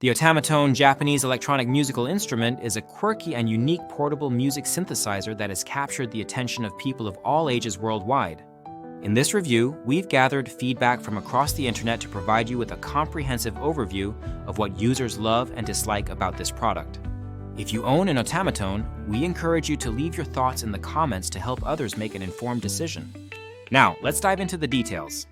The Otamatone Japanese electronic musical instrument is a quirky and unique portable music synthesizer that has captured the attention of people of all ages worldwide. In this review, we've gathered feedback from across the internet to provide you with a comprehensive overview of what users love and dislike about this product. If you own an Otamatone, we encourage you to leave your thoughts in the comments to help others make an informed decision. Now, let's dive into the details.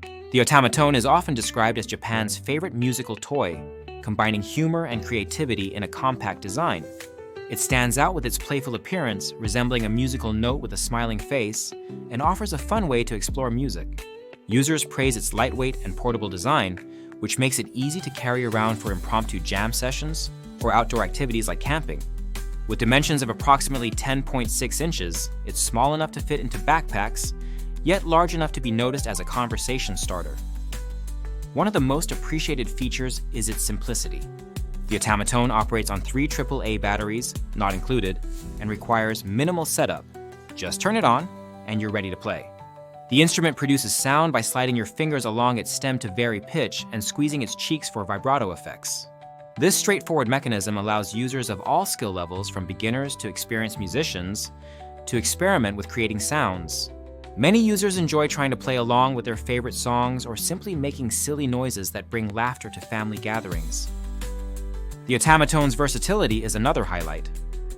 The Otamatone is often described as Japan's favorite musical toy, combining humor and creativity in a compact design. It stands out with its playful appearance, resembling a musical note with a smiling face, and offers a fun way to explore music. Users praise its lightweight and portable design, which makes it easy to carry around for impromptu jam sessions or outdoor activities like camping. With dimensions of approximately 10.6 inches, it's small enough to fit into backpacks, yet large enough to be noticed as a conversation starter. One of the most appreciated features is its simplicity. The Otamatone operates on 3 AAA batteries, not included, and requires minimal setup. Just turn it on, and you're ready to play. The instrument produces sound by sliding your fingers along its stem to vary pitch and squeezing its cheeks for vibrato effects. This straightforward mechanism allows users of all skill levels, from beginners to experienced musicians, to experiment with creating sounds. Many users enjoy trying to play along with their favorite songs or simply making silly noises that bring laughter to family gatherings. The Otamatone's versatility is another highlight.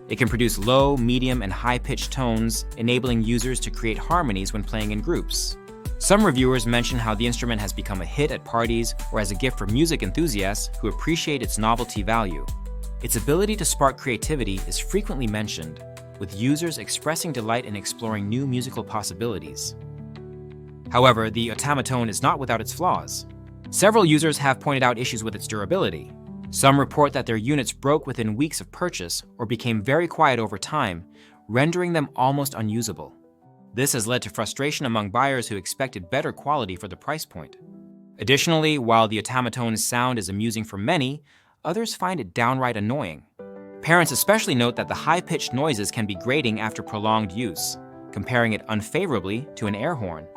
It can produce low, medium, and high-pitched tones, enabling users to create harmonies when playing in groups. Some reviewers mention how the instrument has become a hit at parties or as a gift for music enthusiasts who appreciate its novelty value. Its ability to spark creativity is frequently mentioned, with users expressing delight in exploring new musical possibilities. However, the Otamatone is not without its flaws. Several users have pointed out issues with its durability. Some report that their units broke within weeks of purchase or became very quiet over time, rendering them almost unusable. This has led to frustration among buyers who expected better quality for the price point. Additionally, while the Otamatone's sound is amusing for many, others find it downright annoying. Parents especially note that the high-pitched noises can be grating after prolonged use, comparing it unfavorably to an air horn.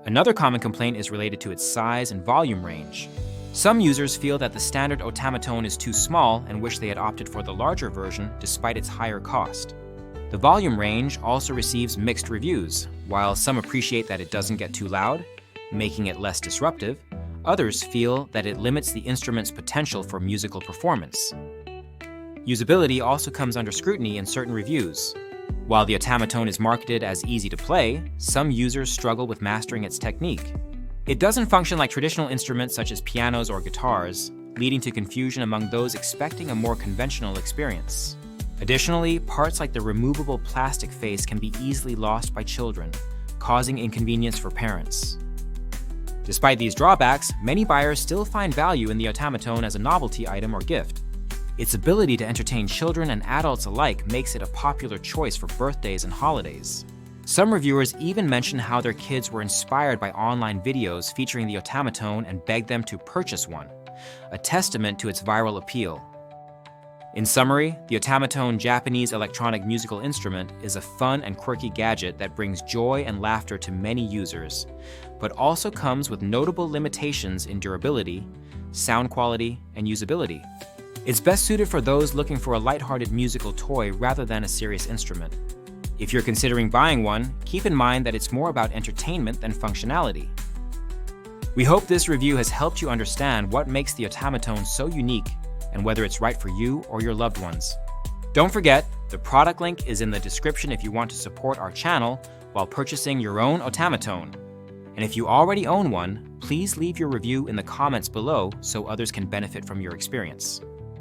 Another common complaint is related to its size and volume range. Some users feel that the standard Otamatone is too small and wish they had opted for the larger version despite its higher cost. The volume range also receives mixed reviews. While some appreciate that it doesn't get too loud, making it less disruptive, others feel that it limits the instrument's potential for musical performance. Usability also comes under scrutiny in certain reviews. While the Otamatone is marketed as easy to play, some users struggle with mastering its technique. It doesn't function like traditional instruments such as pianos or guitars, leading to confusion among those expecting a more conventional experience. Additionally, parts like the removable plastic face can be easily lost by children, causing inconvenience for parents. Despite these drawbacks, many buyers still find value in the Otamatone as a novelty item or gift. Its ability to entertain children and adults alike makes it a popular choice for birthdays and holidays. Some reviewers even mention how their kids were inspired by online videos featuring the Otamatone and begged them to purchase one, a testament to its viral appeal. In summary, the Otamatone Japanese electronic musical instrument is a fun and quirky gadget that brings joy and laughter to many users, but also comes with notable limitations in durability, sound quality, and usability. It's best suited for those looking for a lighthearted musical toy rather than a serious instrument. If you're considering buying one, keep in mind that it's more about entertainment than functionality. We hope this review has helped you understand what makes the Otamatone so unique and whether it's right for you or your loved ones. Don't forget, the product link is in the description if you want to support our channel while purchasing your own Otamatone. And if you already own one, please leave your review in the comments below so others can benefit from your experience.